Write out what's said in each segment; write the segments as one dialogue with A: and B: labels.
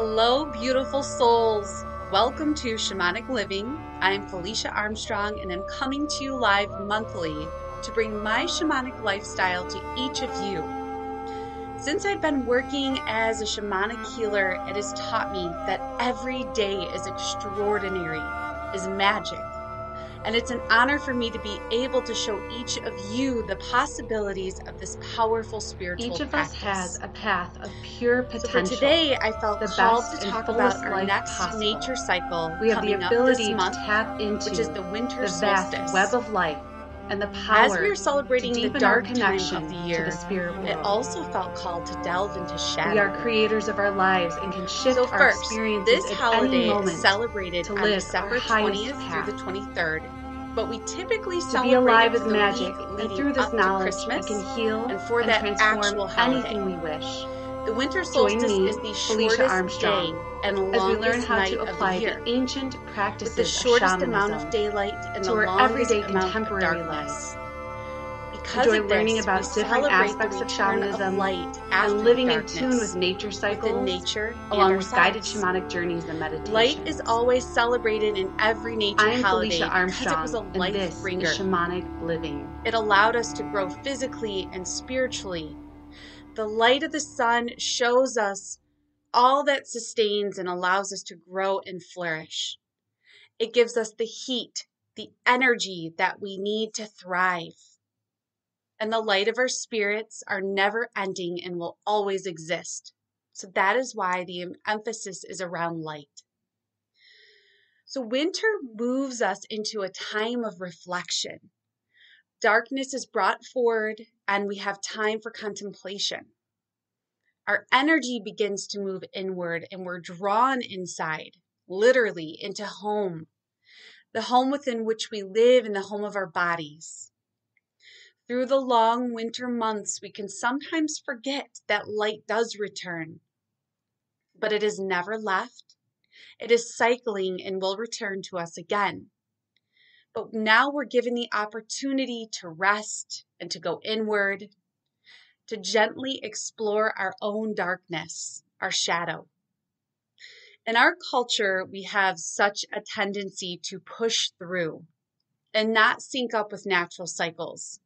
A: Hello, beautiful souls. Welcome to Shamanic Living. I'm Felicia Armstrong, and I'm coming to you live monthly to bring my shamanic lifestyle to each of you. Since I've been working as a shamanic healer, it has taught me that every day is extraordinary, is magic. And it's an honor for me to be able to show each of you the possibilities of this powerful spiritual
B: practice. Each of us has a path of pure potential.
A: So for today, I felt called to talk about our next nature cycle
B: we have the ability
A: to
B: tap into
A: which is the Winter
B: the vast
A: Solstice.
B: web of life and the power
A: as we are celebrating
B: to
A: the
B: deepen
A: dark
B: our connection
A: time of the year,
B: to the spirit world.
A: it also felt called to delve into shadow.
B: We are creators of our lives and can shift
A: so
B: our
A: first,
B: experiences
A: this
B: at
A: holiday
B: any moment
A: is celebrated
B: to
A: on
B: live
A: December
B: our highest
A: 20th
B: path.
A: through the 23rd. But we typically
B: To
A: celebrate
B: be alive
A: it
B: is
A: for the
B: magic,
A: week
B: and
A: leading
B: through this
A: up to
B: knowledge,
A: Christmas
B: we can heal
A: and for
B: and
A: that
B: transform
A: actual holiday.
B: anything we wish.
A: The winter
B: Join
A: solstice
B: me,
A: is the
B: Felicia
A: shortest
B: Armstrong,
A: day and
B: as we learn
A: longest
B: how
A: night
B: to
A: of
B: apply
A: the year,
B: the ancient
A: with
B: practices
A: the shortest
B: of
A: amount
B: shamanism
A: of daylight and
B: to
A: the
B: our
A: longest
B: everyday
A: amount of
B: contemporary
A: darkness.
B: lives.
A: Because
B: Enjoy
A: of
B: learning
A: this,
B: about
A: we
B: different
A: celebrate
B: aspects
A: the
B: of
A: return
B: shamanism
A: of light after
B: and living
A: the
B: in
A: darkness,
B: tune with nature
A: within
B: cycles,
A: nature
B: along
A: and
B: with guided
A: ourselves.
B: shamanic journeys and meditations.
A: Light is always celebrated in every nature
B: I'm
A: holiday
B: Felicia
A: because it was a
B: Armstrong, and
A: life
B: this
A: bringer.
B: is Shamanic Living.
A: It allowed us to grow physically and spiritually. The light of the sun shows us all that sustains and allows us to grow and flourish. It gives us the heat, the energy that we need to thrive. And the light of our spirits are never ending and will always exist. So that is why the emphasis is around light. So winter moves us into a time of reflection. Darkness is brought forward and we have time for contemplation. Our energy begins to move inward and we're drawn inside, literally into home, the home within which we live and the home of our bodies. Through the long winter months, we can sometimes forget that light does return, but it is never left. It is cycling and will return to us again. But now we're given the opportunity to rest and to go inward, to gently explore our own darkness, our shadow. In our culture, we have such a tendency to push through and not sync up with natural cycles.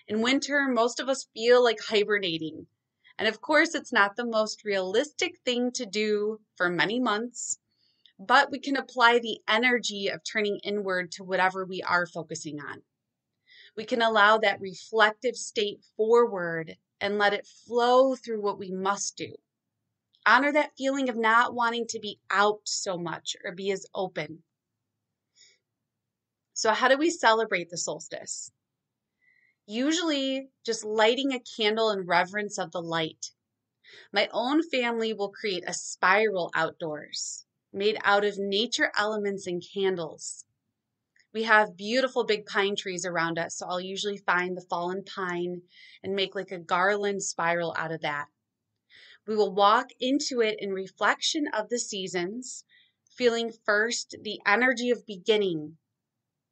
A: In winter, most of us feel like hibernating. And of course, it's not the most realistic thing to do for many months, but we can apply the energy of turning inward to whatever we are focusing on. We can allow that reflective state forward and let it flow through what we must do. Honor that feeling of not wanting to be out so much or be as open. So how do we celebrate the solstice? Usually just lighting a candle in reverence of the light. My own family will create a spiral outdoors made out of nature elements and candles. We have beautiful big pine trees around us, so I'll usually find the fallen pine and make like a garland spiral out of that. We will walk into it in reflection of the seasons, feeling first the energy of beginning,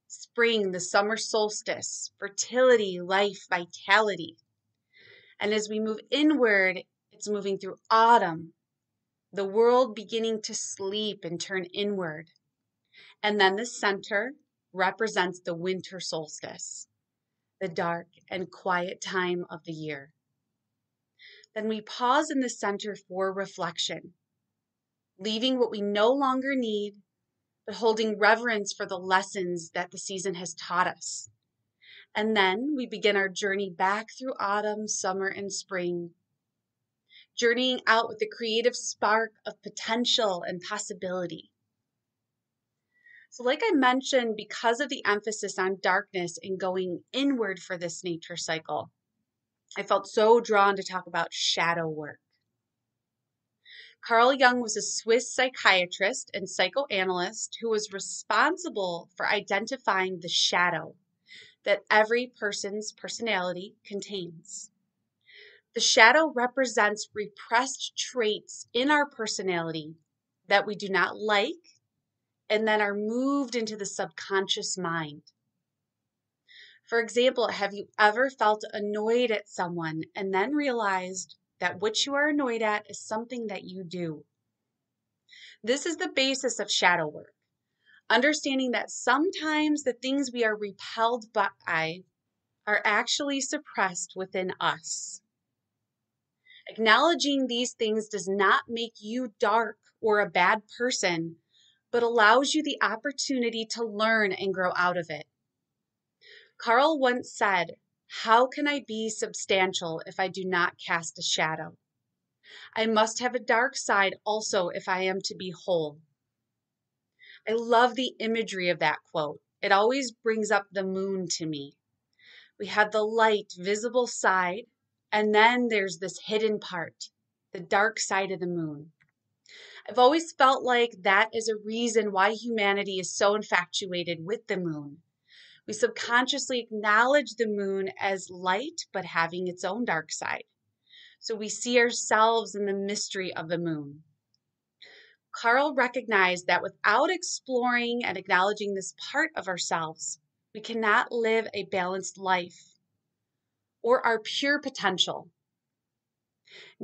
A: spring, the summer solstice, fertility, life, vitality. And as we move inward, it's moving through autumn, the world beginning to sleep and turn inward. And then the center represents the winter solstice, the dark and quiet time of the year. Then we pause in the center for reflection, leaving what we no longer need, but holding reverence for the lessons that the season has taught us. And then we begin our journey back through autumn, summer, and spring, journeying out with the creative spark of potential and possibility. So like I mentioned, because of the emphasis on darkness and going inward for this nature cycle, I felt so drawn to talk about shadow work. Carl Jung was a Swiss psychiatrist and psychoanalyst who was responsible for identifying the shadow that every person's personality contains. The shadow represents repressed traits in our personality that we do not like and then are moved into the subconscious mind. For example, have you ever felt annoyed at someone and then realized that what you are annoyed at is something that you do? This is the basis of shadow work, understanding that sometimes the things we are repelled by are actually suppressed within us. Acknowledging these things does not make you dark or a bad person, but allows you the opportunity to learn and grow out of it. Carl once said, "How can I be substantial if I do not cast a shadow? I must have a dark side also if I am to be whole." I love the imagery of that quote. It always brings up the moon to me. We have the light, visible side, and then there's this hidden part, the dark side of the moon. I've always felt like that is a reason why humanity is so infatuated with the moon. We subconsciously acknowledge the moon as light, but having its own dark side. So we see ourselves in the mystery of the moon. Carl recognized that without exploring and acknowledging this part of ourselves, we cannot live a balanced life or our pure potential.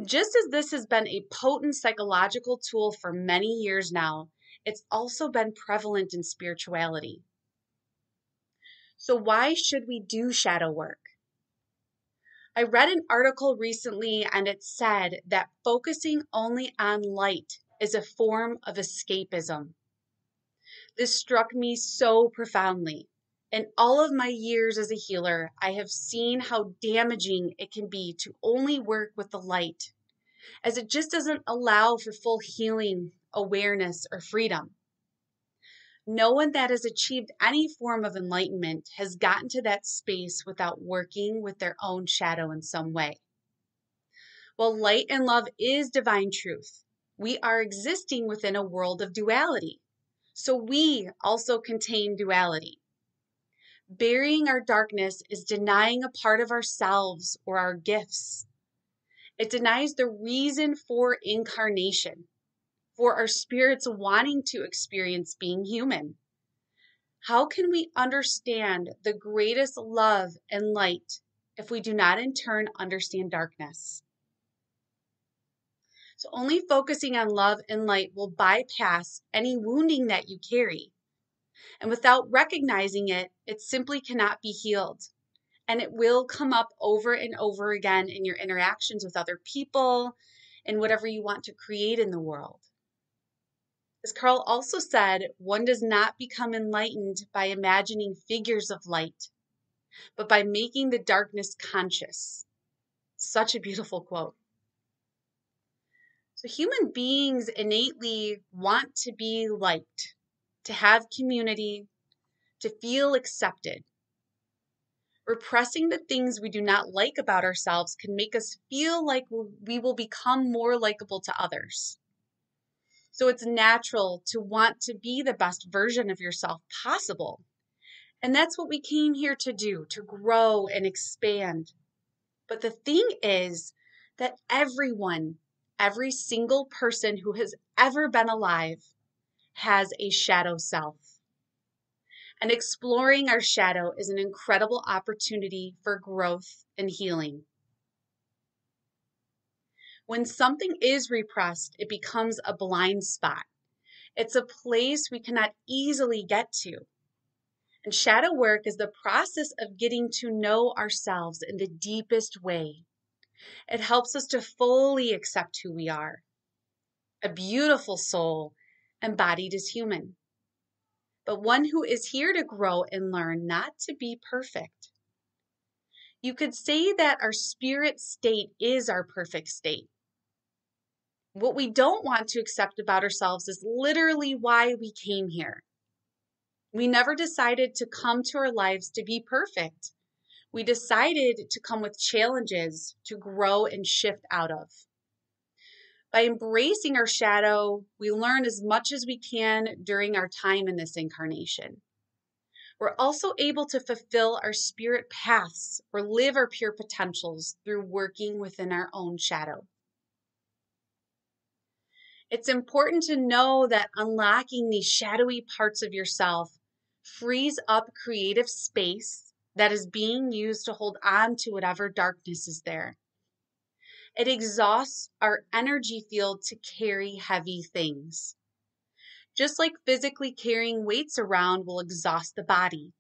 A: Just as this has been a potent psychological tool for many years now, it's also been prevalent in spirituality. So why should we do shadow work? I read an article recently and it said that focusing only on light is a form of escapism. This struck me so profoundly. In all of my years as a healer, I have seen how damaging it can be to only work with the light, as it just doesn't allow for full healing, awareness, or freedom. No one that has achieved any form of enlightenment has gotten to that space without working with their own shadow in some way. While light and love is divine truth, we are existing within a world of duality. So we also contain duality. Burying our darkness is denying a part of ourselves or our gifts. It denies the reason for incarnation, for our spirits wanting to experience being human. How can we understand the greatest love and light if we do not in turn understand darkness? So only focusing on love and light will bypass any wounding that you carry. And without recognizing it, it simply cannot be healed. And it will come up over and over again in your interactions with other people and whatever you want to create in the world. As Carl also said, one does not become enlightened by imagining figures of light, but by making the darkness conscious. Such a beautiful quote. So human beings innately want to be liked, to have community, to feel accepted. Repressing the things we do not like about ourselves can make us feel like we will become more likable to others. So it's natural to want to be the best version of yourself possible. And that's what we came here to do, to grow and expand. But the thing is that everyone, every single person who has ever been alive has a shadow self. And exploring our shadow is an incredible opportunity for growth and healing. When something is repressed, it becomes a blind spot. It's a place we cannot easily get to. And shadow work is the process of getting to know ourselves in the deepest way. It helps us to fully accept who we are, a beautiful soul embodied as human, but one who is here to grow and learn, not to be perfect. You could say that our spirit state is our perfect state. What we don't want to accept about ourselves is literally why we came here. We never decided to come to our lives to be perfect. We decided to come with challenges to grow and shift out of. By embracing our shadow, we learn as much as we can during our time in this incarnation. We're also able to fulfill our spirit paths or live our pure potentials through working within our own shadow. It's important to know that unlocking these shadowy parts of yourself frees up creative space that is being used to hold on to whatever darkness is there. It exhausts our energy field to carry heavy things. Just like physically carrying weights around will exhaust the body.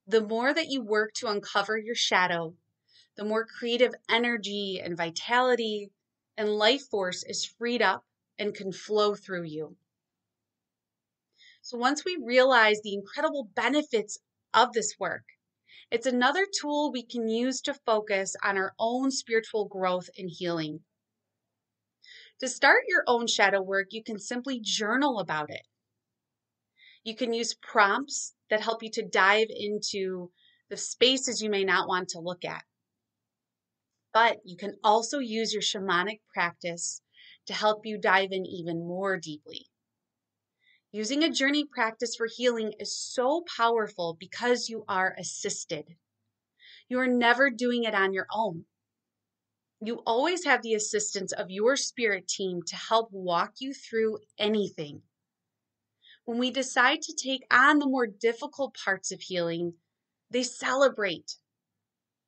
A: The more that you work to uncover your shadow, the more creative energy and vitality and life force is freed up and can flow through you. So once we realize the incredible benefits of this work, it's another tool we can use to focus on our own spiritual growth and healing. To start your own shadow work, you can simply journal about it. You can use prompts that help you to dive into the spaces you may not want to look at. But you can also use your shamanic practice to help you dive in even more deeply. Using a journey practice for healing is so powerful because you are assisted. You are never doing it on your own. You always have the assistance of your spirit team to help walk you through anything. When we decide to take on the more difficult parts of healing, they celebrate.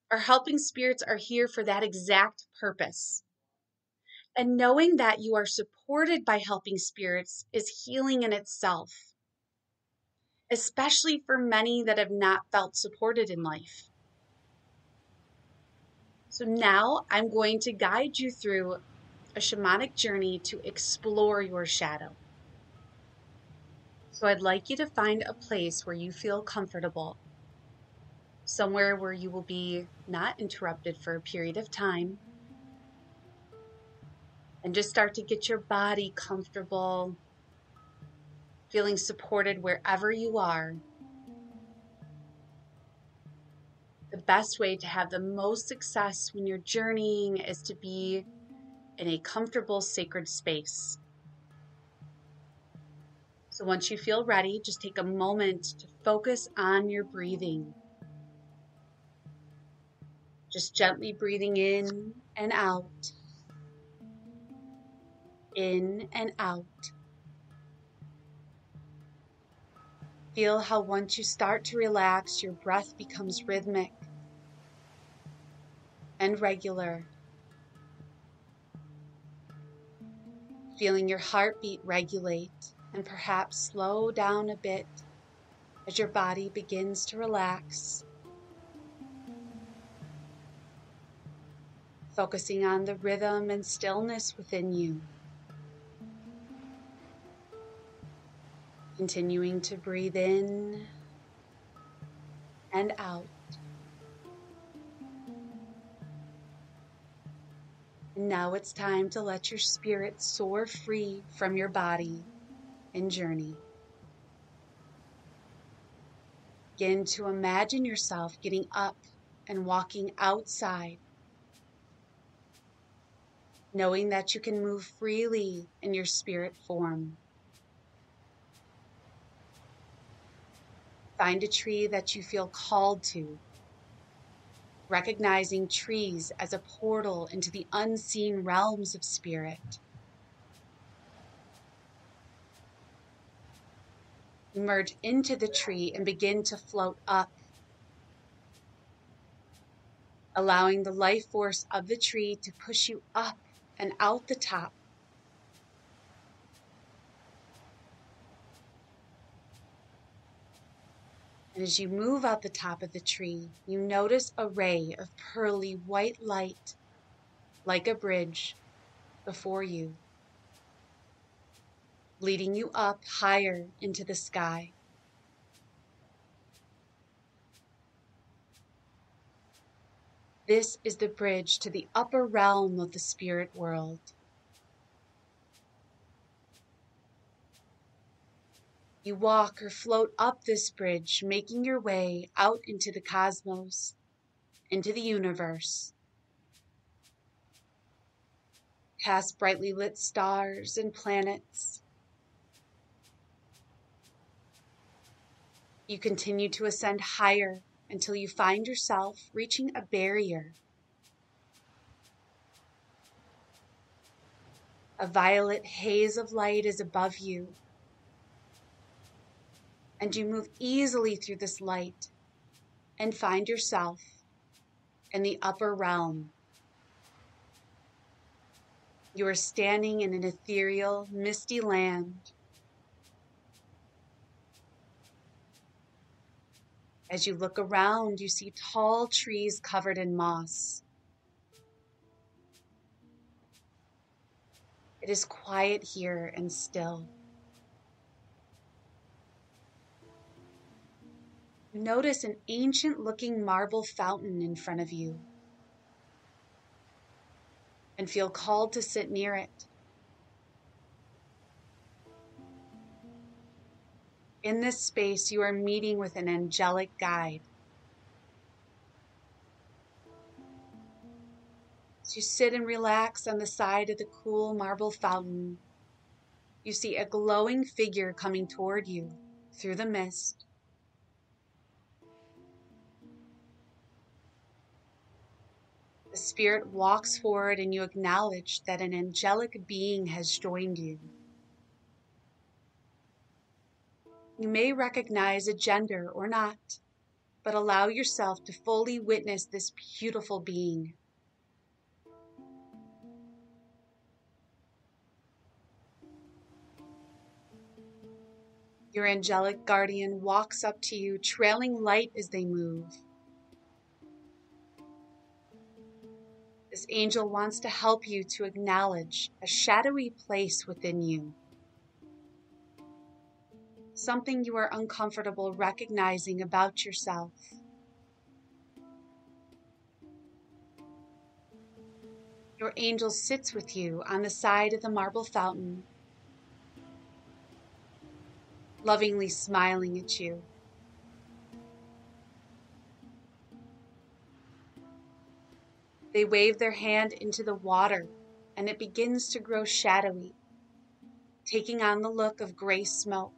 A: Our helping spirits are here for that exact purpose. And knowing that you are supported by helping spirits is healing in itself, especially for many that have not felt supported in life. So now I'm going to guide you through a shamanic journey to explore your shadow. So I'd like you to find a place where you feel comfortable, somewhere where you will be not interrupted for a period of time, and just start to get your body comfortable, feeling supported wherever you are. The best way to have the most success when you're journeying is to be in a comfortable, sacred space. So once you feel ready, just take a moment to focus on your breathing. Just gently breathing in and out, in and out. Feel how once you start to relax, your breath becomes rhythmic and regular. Feeling your heartbeat regulate and perhaps slow down a bit as your body begins to relax. Focusing on the rhythm and stillness within you. Continuing to breathe in and out. And now it's time to let your spirit soar free from your body and journey. Begin to imagine yourself getting up and walking outside, knowing that you can move freely in your spirit form. Find a tree that you feel called to, recognizing trees as a portal into the unseen realms of spirit. Emerge into the tree and begin to float up, allowing the life force of the tree to push you up and out the top. And as you move out the top of the tree, you notice a ray of pearly white light, like a bridge, before you, leading you up higher into the sky. This is the bridge to the upper realm of the spirit world. You walk or float up this bridge, making your way out into the cosmos, into the universe, past brightly lit stars and planets. You continue to ascend higher until you find yourself reaching a barrier. A violet haze of light is above you, and you move easily through this light and find yourself in the upper realm. You are standing in an ethereal, misty land As you look around, you see tall trees covered in moss. It is quiet here and still. You notice an ancient-looking marble fountain in front of you and feel called to sit near it. In this space, you are meeting with an angelic guide. As you sit and relax on the side of the cool marble fountain, you see a glowing figure coming toward you through the mist. The spirit walks forward and you acknowledge that an angelic being has joined you. You may recognize a gender or not, but allow yourself to fully witness this beautiful being. Your angelic guardian walks up to you, trailing light as they move. This angel wants to help you to acknowledge a shadowy place within you, something you are uncomfortable recognizing about yourself. Your angel sits with you on the side of the marble fountain, lovingly smiling at you. They wave their hand into the water, and it begins to grow shadowy, taking on the look of gray smoke.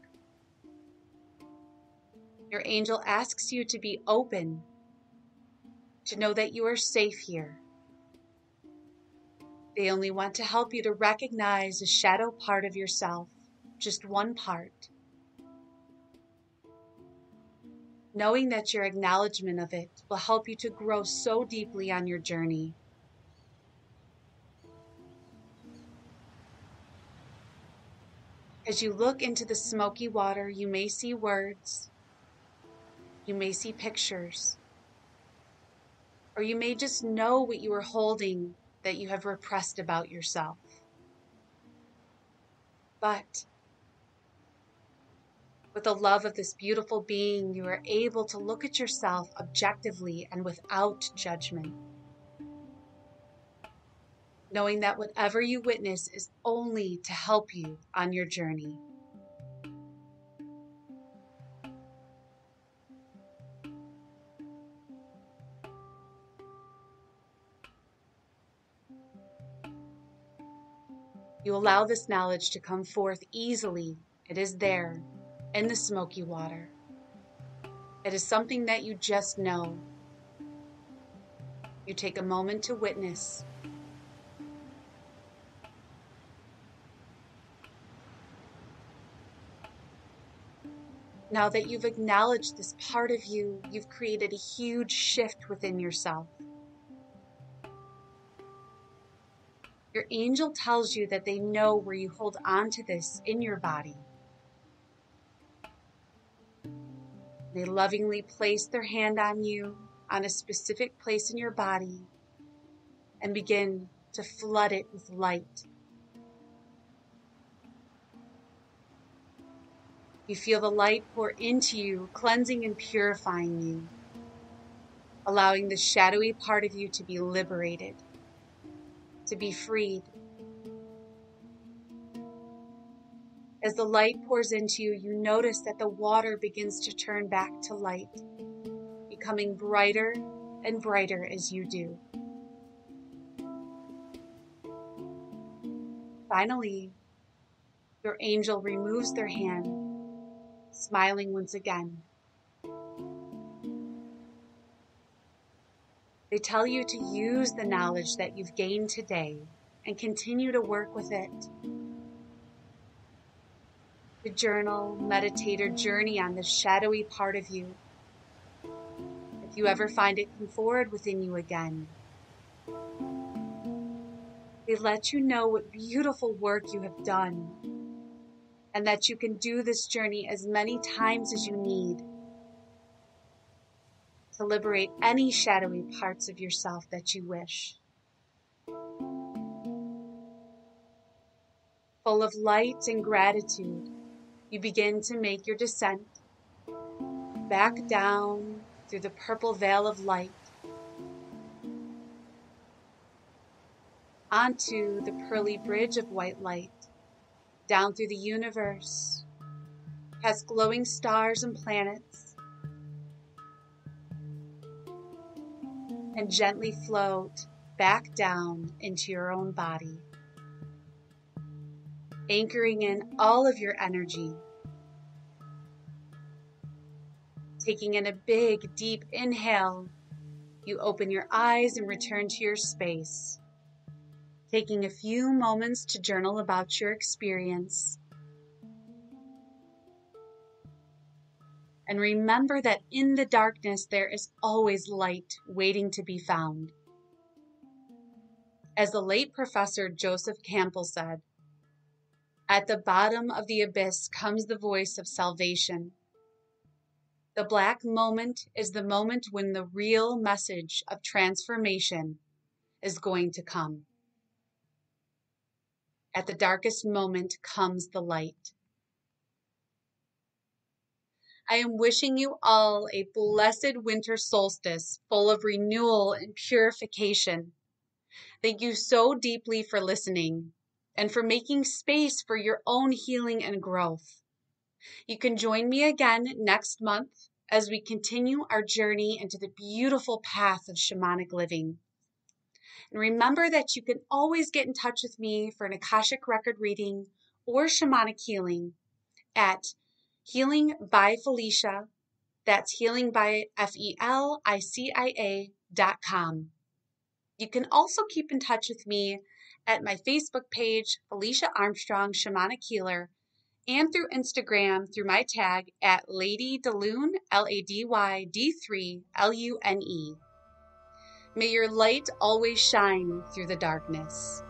A: Your angel asks you to be open, to know that you are safe here. They only want to help you to recognize a shadow part of yourself, just one part. Knowing that your acknowledgement of it will help you to grow so deeply on your journey. As you look into the smoky water, you may see words, you may see pictures, or you may just know what you are holding that you have repressed about yourself. But with the love of this beautiful being, you are able to look at yourself objectively and without judgment, knowing that whatever you witness is only to help you on your journey. You allow this knowledge to come forth easily. It is there, in the smoky water. It is something that you just know. You take a moment to witness. Now that you've acknowledged this part of you, you've created a huge shift within yourself. Your angel tells you that they know where you hold on to this in your body. They lovingly place their hand on you, on a specific place in your body, and begin to flood it with light. You feel the light pour into you, cleansing and purifying you, allowing the shadowy part of you to be liberated, to be freed. As the light pours into you, you notice that the water begins to turn back to light, becoming brighter and brighter as you do. Finally, your angel removes their hand, smiling once again. They tell you to use the knowledge that you've gained today and continue to work with it. To journal, meditate, or journey on this shadowy part of you. If you ever find it come forward within you again, they let you know what beautiful work you have done, and that you can do this journey as many times as you need. to liberate any shadowy parts of yourself that you wish. Full of light and gratitude, you begin to make your descent back down through the purple veil of light onto the pearly bridge of white light, down through the universe, past glowing stars and planets, and gently float back down into your own body, anchoring in all of your energy. Taking in a big, deep inhale, you open your eyes and return to your space, taking a few moments to journal about your experience. And remember that in the darkness, there is always light waiting to be found. As the late Professor Joseph Campbell said, "At the bottom of the abyss comes the voice of salvation. The black moment is the moment when the real message of transformation is going to come. At the darkest moment comes the light." I am wishing you all a blessed winter solstice full of renewal and purification. Thank you so deeply for listening and for making space for your own healing and growth. You can join me again next month as we continue our journey into the beautiful path of shamanic living. And remember that you can always get in touch with me for an Akashic record reading or shamanic healing at Healing by Felicia. That's healing by FELICIA.com. You can also keep in touch with me at my Facebook page, Felicia Armstrong Shamanic Healer, and through Instagram through my tag at Lady Delune, LADYD3LUNE. May your light always shine through the darkness.